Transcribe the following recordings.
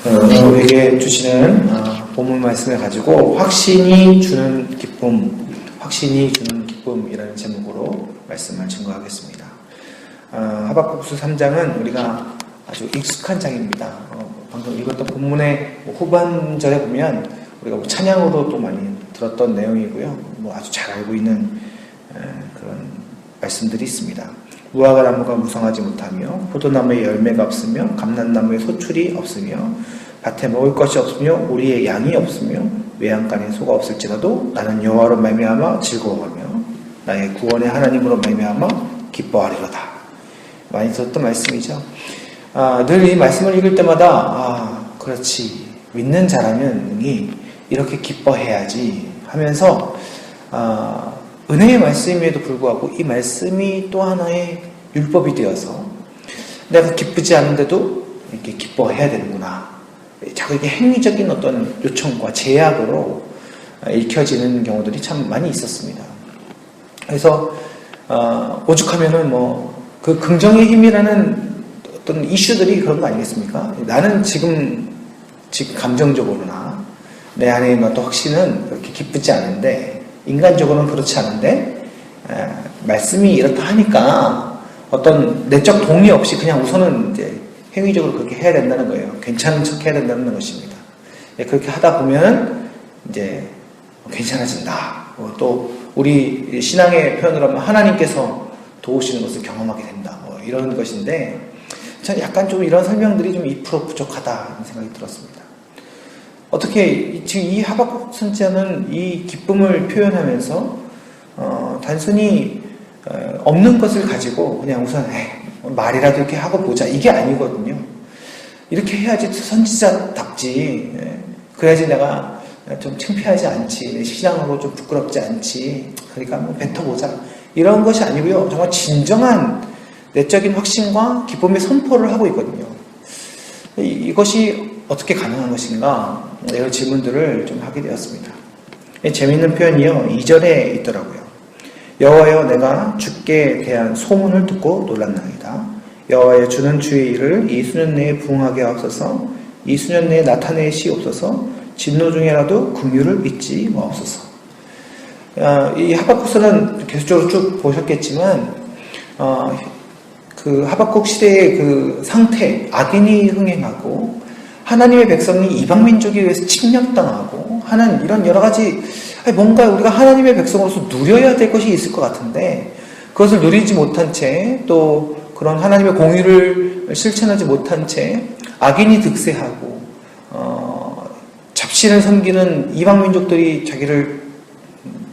오늘 우리에게 주시는 본문 말씀을 가지고 확신이 주는 기쁨이라는 제목으로 말씀을 증거하겠습니다. 하박국서 3장은 우리가 아주 익숙한 장입니다. 방금 읽었던 본문의 후반절에 보면 우리가 찬양으로 또 많이 들었던 내용이고요. 아주 잘 알고 있는 그런 말씀들이 있습니다. 무화과 나무가 무성하지 못하며 포도나무에 열매가 없으며 감람나무에 소출이 없으며 밭에 먹을 것이 없으며 우리의 양이 없으며 외양간에 소가 없을지라도 나는 여호와로 말미암아 즐거워하며 나의 구원의 하나님으로 말미암아 기뻐하리로다. 많이 들었던 말씀이죠. 늘 이 말씀을 읽을 때마다 그렇지, 믿는 자라면 이렇게 기뻐해야지 하면서 은혜의 말씀임에도 불구하고 이 말씀이 또 하나의 율법이 되어서 내가 기쁘지 않은데도 이렇게 기뻐해야 되는구나. 자꾸 이렇게 행위적인 어떤 요청과 제약으로 읽혀지는 경우들이 참 많이 있었습니다. 그래서 오죽하면은 그 긍정의 힘이라는 어떤 이슈들이 그런 거 아니겠습니까? 나는 지금 감정적으로나 내 안에 있는 어떤 확신은 그렇게 기쁘지 않은데, 인간적으로는 그렇지 않은데 말씀이 이렇다 하니까 어떤 내적 동의 없이 그냥 우선은 이제 행위적으로 그렇게 해야 된다는 거예요. 괜찮은 척 해야 된다는 것입니다. 그렇게 하다 보면 이제 괜찮아진다. 또 우리 신앙의 표현으로 하면 하나님께서 도우시는 것을 경험하게 된다. 이런 것인데, 전 약간 좀 이런 설명들이 좀 2% 부족하다는 생각이 들었습니다. 어떻게 지금 이 하박국 선지자는 이 기쁨을 표현하면서 단순히 없는 것을 가지고 그냥 우선 말이라도 이렇게 하고 보자, 이게 아니거든요. 이렇게 해야지 선지자답지, 그래야지 내가 좀 창피하지 않지, 내 신앙으로 좀 부끄럽지 않지, 그러니까 한번 뱉어보자, 이런 것이 아니고요. 정말 진정한 내적인 확신과 기쁨의 선포를 하고 있거든요. 이것이 어떻게 가능한 것인가, 이런 질문들을 좀 하게 되었습니다. 재미있는 표현이요, 2절에 있더라고요. 여호와여, 내가 주께 대한 소문을 듣고 놀랐나이다. 여호와여, 주는 주의 일을 이 수년 내에 부응하게 하옵소서. 이 수년 내에 나타내시옵소서. 진노 중에라도 긍휼을 잊지 마옵소서. 이 하박국서는 계속적으로 쭉 보셨겠지만 그 하박국 시대의 그 상태, 악인이 흥행하고 하나님의 백성이 이방민족에 의해서 침략당하고 하는 이런 여러 가지, 뭔가 우리가 하나님의 백성으로서 누려야 될 것이 있을 것 같은데 그것을 누리지 못한 채, 또 그런 하나님의 공의를 실천하지 못한 채 악인이 득세하고 잡신을 섬기는 이방민족들이 자기를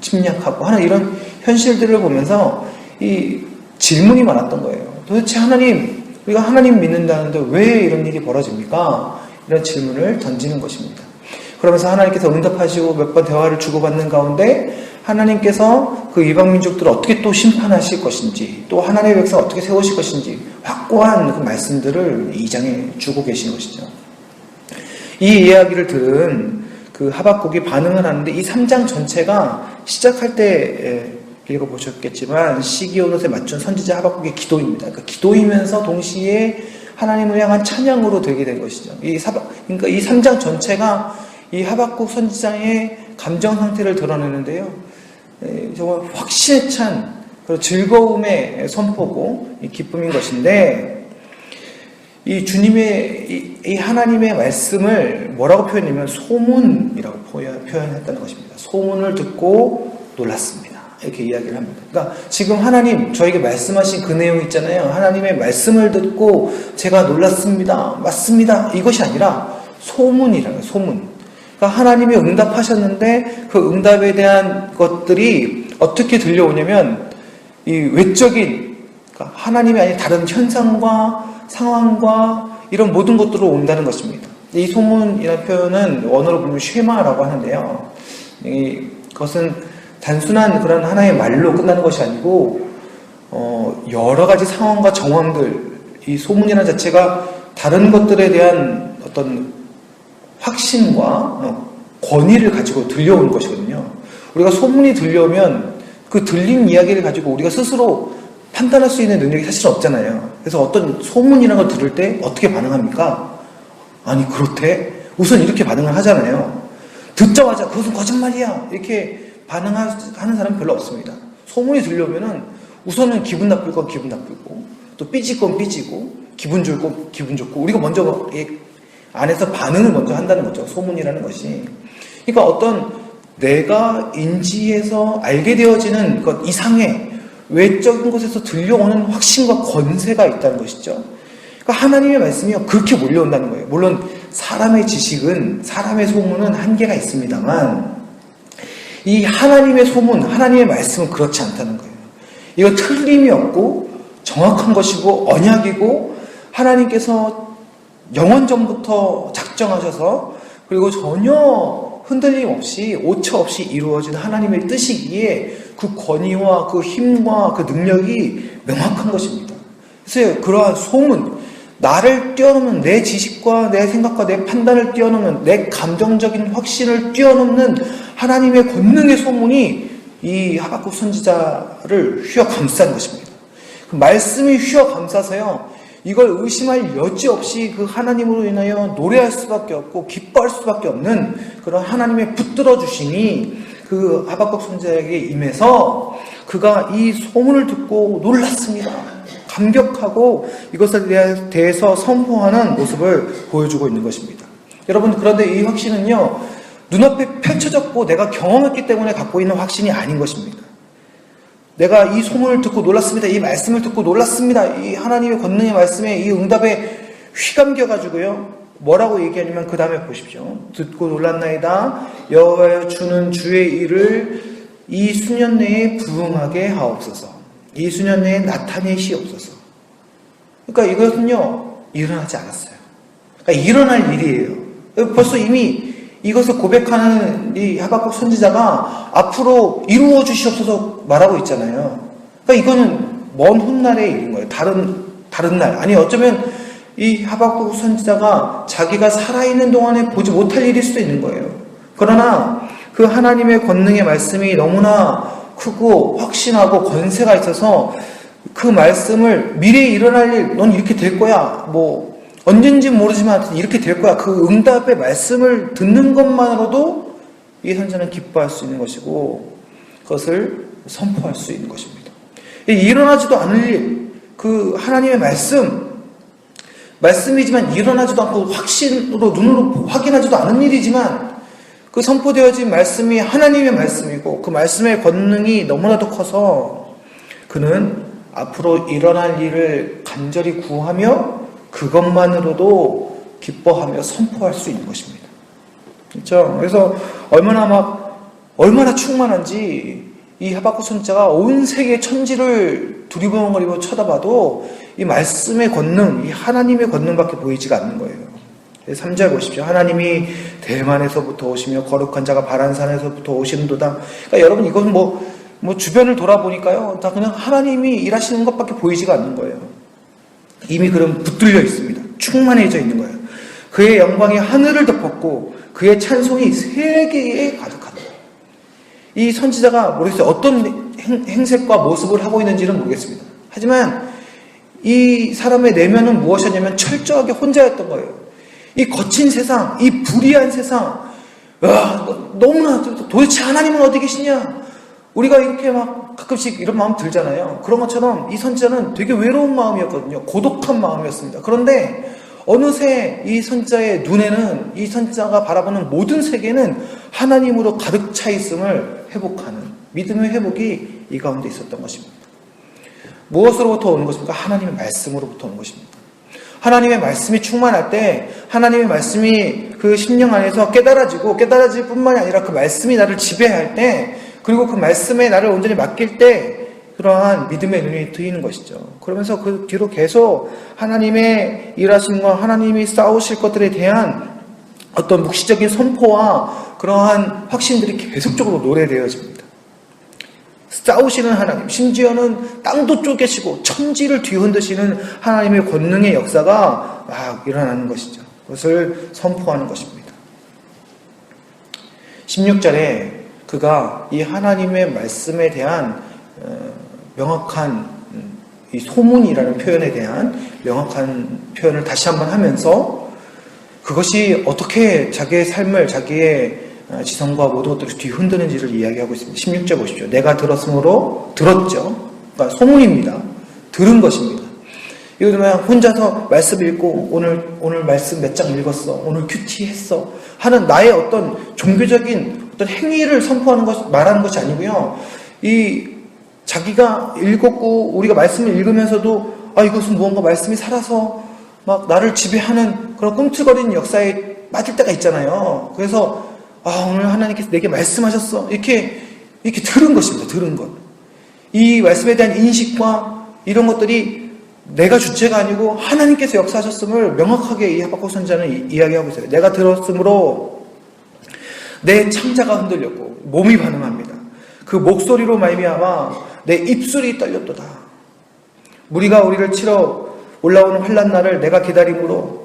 침략하고 하는 이런 현실들을 보면서 이 질문이 많았던 거예요. 도대체 하나님, 우리가 하나님 믿는다는데 왜 이런 일이 벌어집니까? 이런 질문을 던지는 것입니다. 그러면서 하나님께서 응답하시고 몇 번 대화를 주고받는 가운데 하나님께서 그 이방민족들을 어떻게 또 심판하실 것인지, 또 하나님의 백성을 어떻게 세우실 것인지 확고한 그 말씀들을 이 장에 주고 계신 것이죠. 이 이야기를 들은 그 하박국이 반응을 하는데, 이 3장 전체가 시작할 때 읽어보셨겠지만 시기온옷에 맞춘 선지자 하박국의 기도입니다. 그러니까 기도이면서 동시에 하나님을 향한 찬양으로 되게 된 것이죠. 그러니까 이 3장 전체가 이 하박국 선지자의 감정 상태를 드러내는데요. 정말 확신에 찬 즐거움의 선포고 기쁨인 것인데, 이 주님의 이 하나님의 말씀을 뭐라고 표현하냐면 소문이라고 표현했다는 것입니다. 소문을 듣고 놀랐습니다. 이렇게 이야기를 합니다. 그러니까 지금 하나님 저에게 말씀하신 그 내용 있잖아요. 하나님의 말씀을 듣고 제가 놀랐습니다, 맞습니다, 이것이 아니라 소문이라는 거예요. 소문. 그러니까 하나님이 응답하셨는데 그 응답에 대한 것들이 어떻게 들려오냐면 이 외적인, 그러니까 하나님이 아닌 다른 현상과 상황과 이런 모든 것들로 온다는 것입니다. 이 소문이라는 표현은 원어로 보면 쉐마라고 하는데요. 그것은 단순한 그런 하나의 말로 끝나는 것이 아니고 여러 가지 상황과 정황들, 이 소문이라는 자체가 다른 것들에 대한 어떤 확신과 권위를 가지고 들려오는 것이거든요. 우리가 소문이 들려오면 그 들린 이야기를 가지고 우리가 스스로 판단할 수 있는 능력이 사실 없잖아요. 그래서 어떤 소문이라는 걸 들을 때 어떻게 반응합니까? 아니 그렇대? 우선 이렇게 반응을 하잖아요. 듣자마자 그것은 거짓말이야 이렇게 반응하는 사람은 별로 없습니다. 소문이 들려오면은 우선은 기분 나쁠 건 기분 나쁘고 또 삐질 건 삐지고 기분 좋을 건 기분 좋고 우리가 먼저 안에서 반응을 먼저 한다는 거죠. 소문이라는 것이. 그러니까 어떤 내가 인지해서 알게 되어지는 것 이상의 외적인 곳에서 들려오는 확신과 권세가 있다는 것이죠. 그러니까 하나님의 말씀이요 그렇게 몰려온다는 거예요. 물론 사람의 지식은 사람의 소문은 한계가 있습니다만 이 하나님의 소문, 하나님의 말씀은 그렇지 않다는 거예요. 이거 틀림이 없고 정확한 것이고 언약이고 하나님께서 영원 전부터 작정하셔서 그리고 전혀 흔들림 없이 오차 없이 이루어진 하나님의 뜻이기에 그 권위와 그 힘과 그 능력이 명확한 것입니다. 그래서 그러한 소문, 나를 뛰어넘는 내 지식과 내 생각과 내 판단을 뛰어넘는 내 감정적인 확신을 뛰어넘는 하나님의 권능의 소문이 이 하박국 선지자를 휘어감싼 것입니다. 그 말씀이 휘어감싸서요 이걸 의심할 여지 없이 그 하나님으로 인하여 노래할 수밖에 없고 기뻐할 수밖에 없는 그런 하나님의 붙들어 주심이 그 하박국 선지자에게 임해서 그가 이 소문을 듣고 놀랐습니다. 감격하고 이것에 대해서 선포하는 모습을 보여주고 있는 것입니다. 여러분 그런데 이 확신은요 눈앞에 펼쳐졌고 내가 경험했기 때문에 갖고 있는 확신이 아닌 것입니다. 내가 이 소문을 듣고 놀랐습니다. 이 말씀을 듣고 놀랐습니다. 이 하나님의 권능의 말씀에 이 응답에 휘감겨가지고요. 뭐라고 얘기하냐면 그 다음에 보십시오. 듣고 놀랐나이다. 여호와여 주는 주의 일을 이 수년 내에 부응하게 하옵소서. 이 수년 내에 나타내시옵소서. 그러니까 이것은요. 일어나지 않았어요. 그러니까 일어날 일이에요. 벌써 이미 이것을 고백하는 이 하박국 선지자가 앞으로 이루어 주시옵소서 말하고 있잖아요. 그러니까 이거는 먼 훗날의 일인 거예요. 다른 날. 아니 어쩌면 이 하박국 선지자가 자기가 살아있는 동안에 보지 못할 일일 수도 있는 거예요. 그러나 그 하나님의 권능의 말씀이 너무나 크고 확신하고 권세가 있어서 그 말씀을 미래에 일어날 일, 넌 이렇게 될 거야. 뭐 언젠지 모르지만 이렇게 될 거야. 그 응답의 말씀을 듣는 것만으로도 이 선지자는 기뻐할 수 있는 것이고 그것을 선포할 수 있는 것입니다. 일어나지도 않을 일, 그 하나님의 말씀이지만 일어나지도 않고 확신으로 눈으로 확인하지도 않은 일이지만 그 선포되어진 말씀이 하나님의 말씀이고 그 말씀의 권능이 너무나도 커서 그는 앞으로 일어날 일을 간절히 구하며 그것만으로도 기뻐하며 선포할 수 있는 것입니다. 그렇죠? 그래서 얼마나 충만한지 이 하박국 선지자가 온 세계 천지를 두리번거리고 쳐다봐도 이 말씀의 권능, 이 하나님의 권능밖에 보이지가 않는 거예요. 3절 보십시오. 하나님이 대만에서부터 오시며 거룩한 자가 바란산에서부터 오시는도다. 그러니까 여러분 이것은 뭐 주변을 돌아보니까요. 다 그냥 하나님이 일하시는 것밖에 보이지가 않는 거예요. 이미 그럼 붙들려 있습니다. 충만해져 있는 거예요. 그의 영광이 하늘을 덮었고 그의 찬송이 세계에 가득하다. 이 선지자가 모르겠어요. 어떤 행색과 모습을 하고 있는지는 모르겠습니다. 하지만 이 사람의 내면은 무엇이었냐면 철저하게 혼자였던 거예요. 이 거친 세상, 이 불의한 세상, 너무나 도대체 하나님은 어디 계시냐? 우리가 이렇게 막 가끔씩 이런 마음 들잖아요. 그런 것처럼 이 선지자는 되게 외로운 마음이었거든요. 고독한 마음이었습니다. 그런데 어느새 이 선지자의 눈에는 이 선지자가 바라보는 모든 세계는 하나님으로 가득 차 있음을 회복하는 믿음의 회복이 이 가운데 있었던 것입니다. 무엇으로부터 오는 것입니까? 하나님의 말씀으로부터 오는 것입니다. 하나님의 말씀이 충만할 때 하나님의 말씀이 그 심령 안에서 깨달아질 뿐만이 아니라 그 말씀이 나를 지배할 때 그리고 그 말씀에 나를 온전히 맡길 때 그러한 믿음의 눈이 트이는 것이죠. 그러면서 그 뒤로 계속 하나님의 일하심과 하나님이 싸우실 것들에 대한 어떤 묵시적인 선포와 그러한 확신들이 계속적으로 노래되어집니다. 싸우시는 하나님, 심지어는 땅도 쪼개시고 천지를 뒤흔드시는 하나님의 권능의 역사가 막 일어나는 것이죠. 그것을 선포하는 것입니다. 16절에 그가 이 하나님의 말씀에 대한 명확한 이 소문이라는 표현에 대한 명확한 표현을 다시 한번 하면서 그것이 어떻게 자기의 삶을, 자기의 지성과 모든 것들을 뒤흔드는지를 이야기하고 있습니다. 16절 보십시오. 내가 들었으므로 들었죠. 그러니까 소문입니다. 들은 것입니다. 이거 그러면 혼자서 말씀 읽고 오늘 말씀 몇 장 읽었어. 오늘 큐티 했어. 하는 나의 어떤 종교적인 어떤 행위를 선포하는 것, 말하는 것이 아니고요. 이 자기가 읽었고 우리가 말씀을 읽으면서도 이것은 무언가 말씀이 살아서 막 나를 지배하는 그런 꿈틀거리는 역사에 빠질 때가 있잖아요. 그래서 오늘 하나님께서 내게 말씀하셨어. 이렇게 들은 것입니다. 들은 것. 이 말씀에 대한 인식과 이런 것들이 내가 주체가 아니고 하나님께서 역사하셨음을 명확하게 이 하박국 선지자는 이야기하고 있어요. 내가 들었으므로 내 창자가 흔들렸고 몸이 반응합니다. 그 목소리로 말미암아 내 입술이 떨렸도다. 무리가 우리를 치러 올라오는 환난 날을 내가 기다림으로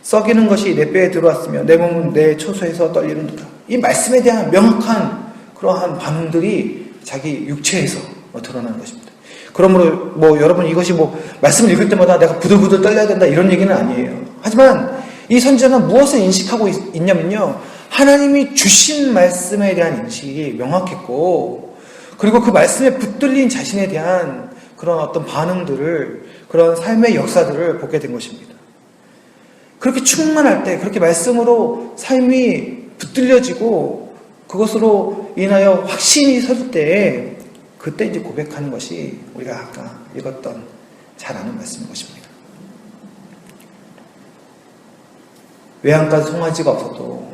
썩이는 것이 내 뼈에 들어왔으며 내 몸은 내 초소에서 떨리는도다. 이 말씀에 대한 명확한 그러한 반응들이 자기 육체에서 드러나는 것입니다. 그러므로 여러분 이것이 말씀을 읽을 때마다 내가 부들부들 떨려야 된다 이런 얘기는 아니에요. 하지만 이 선지자는 무엇을 인식하고 있냐면요. 하나님이 주신 말씀에 대한 인식이 명확했고 그리고 그 말씀에 붙들린 자신에 대한 그런 어떤 반응들을 그런 삶의 역사들을 보게 된 것입니다. 그렇게 충만할 때 그렇게 말씀으로 삶이 붙들려지고 그것으로 인하여 확신이 설 때 그때 이제 고백하는 것이 우리가 아까 읽었던 잘 아는 말씀인 것입니다. 외양간 송아지가 없어도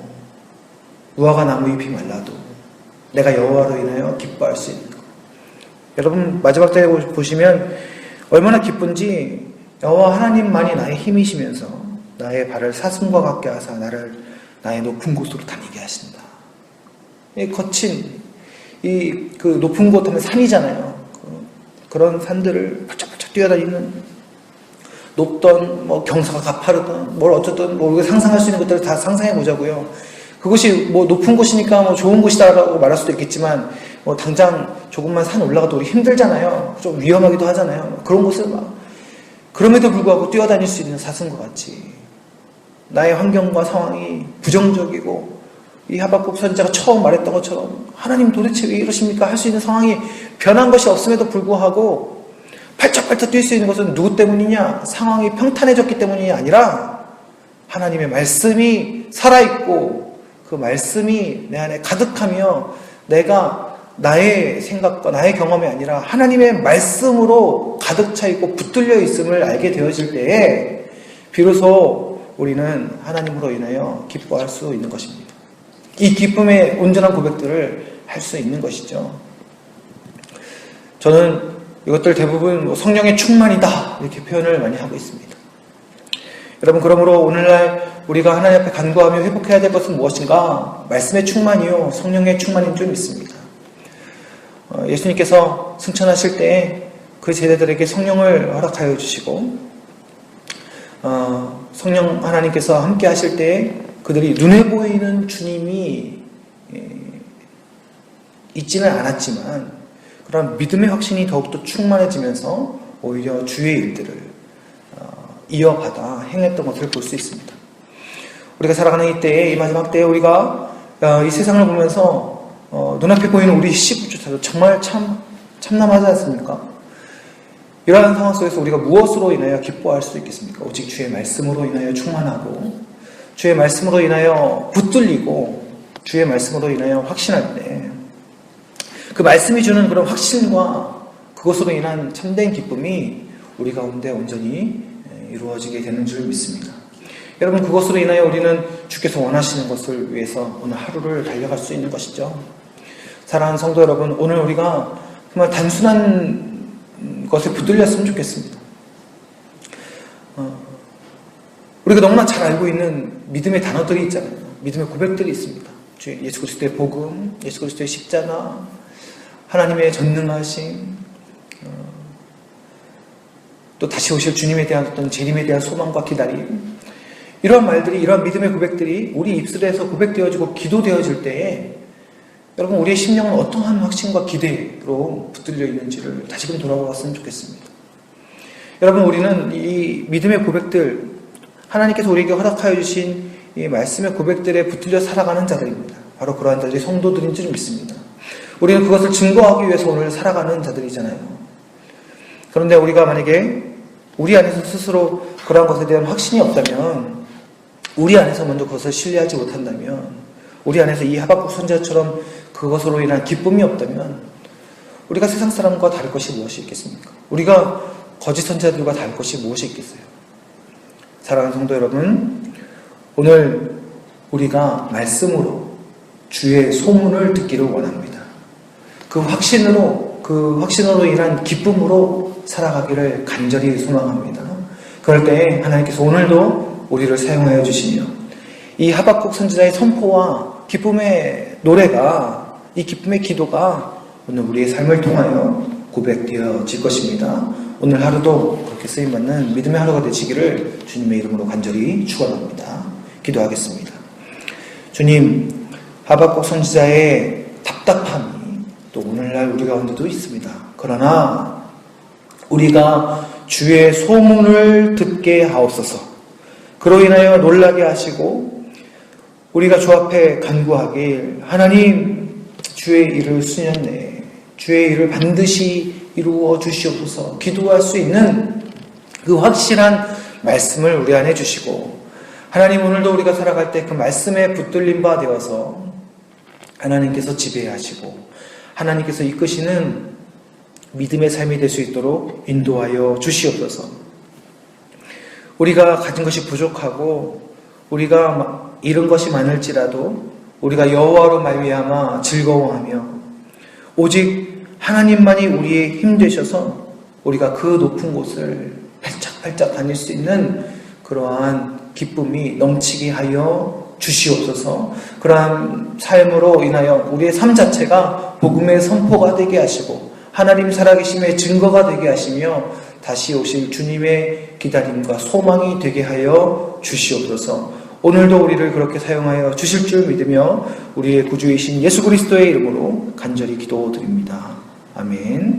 무화과 나무 잎이 말라도 내가 여호와로 인하여 기뻐할 수 있는 것. 여러분 마지막 장에 보시면 얼마나 기쁜지 여호와 하나님만이 나의 힘이시면서 나의 발을 사슴과 같게 하사 나를 나의 높은 곳으로 다니게 하신다. 이 거친 그 높은 곳 하면 산이잖아요. 그런 산들을 펄쩍펄쩍 뛰어다니는 높던 경사가 가파르던 뭘 어쨌든 우리가 상상할 수 있는 것들을 다 상상해 보자고요. 그것이 높은 곳이니까 좋은 곳이다라고 말할 수도 있겠지만 당장 조금만 산 올라가도 우리 힘들잖아요. 좀 위험하기도 하잖아요. 그런 곳을 그럼에도 불구하고 뛰어다닐 수 있는 사슴과 같이 나의 환경과 상황이 부정적이고 이 하박국 선지자가 처음 말했던 것처럼 하나님 도대체 왜 이러십니까? 할 수 있는 상황이 변한 것이 없음에도 불구하고 팔짝팔짝 뛸 수 있는 것은 누구 때문이냐? 상황이 평탄해졌기 때문이 아니라 하나님의 말씀이 살아있고 그 말씀이 내 안에 가득하며 내가 나의 생각과 나의 경험이 아니라 하나님의 말씀으로 가득 차 있고 붙들려 있음을 알게 되어질 때에 비로소 우리는 하나님으로 인하여 기뻐할 수 있는 것입니다. 이 기쁨의 온전한 고백들을 할 수 있는 것이죠. 저는 이것들 대부분 성령의 충만이다 이렇게 표현을 많이 하고 있습니다. 여러분 그러므로 오늘날 우리가 하나님 앞에 간구하며 회복해야 될 것은 무엇인가? 말씀의 충만이요 성령의 충만인 줄 믿습니다. 예수님께서 승천하실 때 그 제자들에게 성령을 허락하여 주시고 성령 하나님께서 함께 하실 때 그들이 눈에 보이는 주님이 있지는 않았지만 그런 믿음의 확신이 더욱더 충만해지면서 오히려 주의 일들을 이어받아 행했던 것을 볼 수 있습니다. 우리가 살아가는 이 때에 이 마지막 때에 우리가 이 세상을 보면서 눈앞에 보이는 우리 시부조차도 정말 참남하지 않습니까? 이러한 상황 속에서 우리가 무엇으로 인하여 기뻐할 수 있겠습니까? 오직 주의 말씀으로 인하여 충만하고 주의 말씀으로 인하여 붙들리고 주의 말씀으로 인하여 확신할 때 그 말씀이 주는 그런 확신과 그것으로 인한 참된 기쁨이 우리 가운데 온전히 이루어지게 되는 줄 믿습니다. 여러분 그것으로 인하여 우리는 주께서 원하시는 것을 위해서 오늘 하루를 달려갈 수 있는 것이죠. 사랑하는 성도 여러분, 오늘 우리가 정말 단순한 것에 붙들렸으면 좋겠습니다. 우리가 너무나 잘 알고 있는 믿음의 단어들이 있잖아요. 믿음의 고백들이 있습니다. 예수 그리스도의 복음, 예수 그리스도의 십자가, 하나님의 전능하심, 또 다시 오실 주님에 대한 어떤 재림에 대한 소망과 기다림, 이러한 말들이, 이러한 믿음의 고백들이 우리 입술에서 고백되어지고 기도되어질 때에 여러분 우리의 심령은 어떠한 확신과 기대로 붙들려 있는지를 다시금 돌아보았으면 좋겠습니다. 여러분 우리는 이 믿음의 고백들, 하나님께서 우리에게 허락하여 주신 이 말씀의 고백들에 붙들려 살아가는 자들입니다. 바로 그러한 자들이 성도들인 줄 믿습니다. 우리는 그것을 증거하기 위해서 오늘 살아가는 자들이잖아요. 그런데 우리가 만약에 우리 안에서 스스로 그러한 것에 대한 확신이 없다면, 우리 안에서 먼저 그것을 신뢰하지 못한다면, 우리 안에서 이 하박국 선지자처럼 그것으로 인한 기쁨이 없다면 우리가 세상 사람과 다를 것이 무엇이 있겠습니까? 우리가 거짓 선지자들과 다를 것이 무엇이 있겠어요? 사랑하는 성도 여러분, 오늘 우리가 말씀으로 주의 소문을 듣기를 원합니다. 그 확신으로 인한 기쁨으로 살아가기를 간절히 소망합니다. 그럴 때 하나님께서 오늘도 우리를 사용하여 주시며, 이 하박국 선지자의 선포와 기쁨의 노래가, 이 기쁨의 기도가 오늘 우리의 삶을 통하여 고백되어질 것입니다. 오늘 하루도 그렇게 쓰임받는 믿음의 하루가 되시기를 주님의 이름으로 간절히 축원합니다. 기도하겠습니다. 주님, 하박국 선지자의 답답함이 또 오늘날 우리 가운데도 있습니다. 그러나 우리가 주의 소문을 듣게 하옵소서. 그로 인하여 놀라게 하시고 우리가 주 앞에 간구하길, 하나님 주의 일을 수년내에 주의 일을 반드시 이루어 주시옵소서 기도할 수 있는 그 확실한 말씀을 우리 안에 주시고, 하나님 오늘도 우리가 살아갈 때 그 말씀에 붙들린 바 되어서 하나님께서 지배하시고 하나님께서 이끄시는 믿음의 삶이 될 수 있도록 인도하여 주시옵소서. 우리가 가진 것이 부족하고 우리가 잃은 것이 많을지라도 우리가 여호와로 말미암아 즐거워하며 오직 하나님만이 우리의 힘 되셔서 우리가 그 높은 곳을 발짝발짝 다닐 수 있는 그러한 기쁨이 넘치게 하여 주시옵소서. 그러한 삶으로 인하여 우리의 삶 자체가 복음의 선포가 되게 하시고 하나님 살아계심의 증거가 되게 하시며 다시 오실 주님의 기다림과 소망이 되게 하여 주시옵소서. 오늘도 우리를 그렇게 사용하여 주실 줄 믿으며 우리의 구주이신 예수 그리스도의 이름으로 간절히 기도드립니다. 아멘.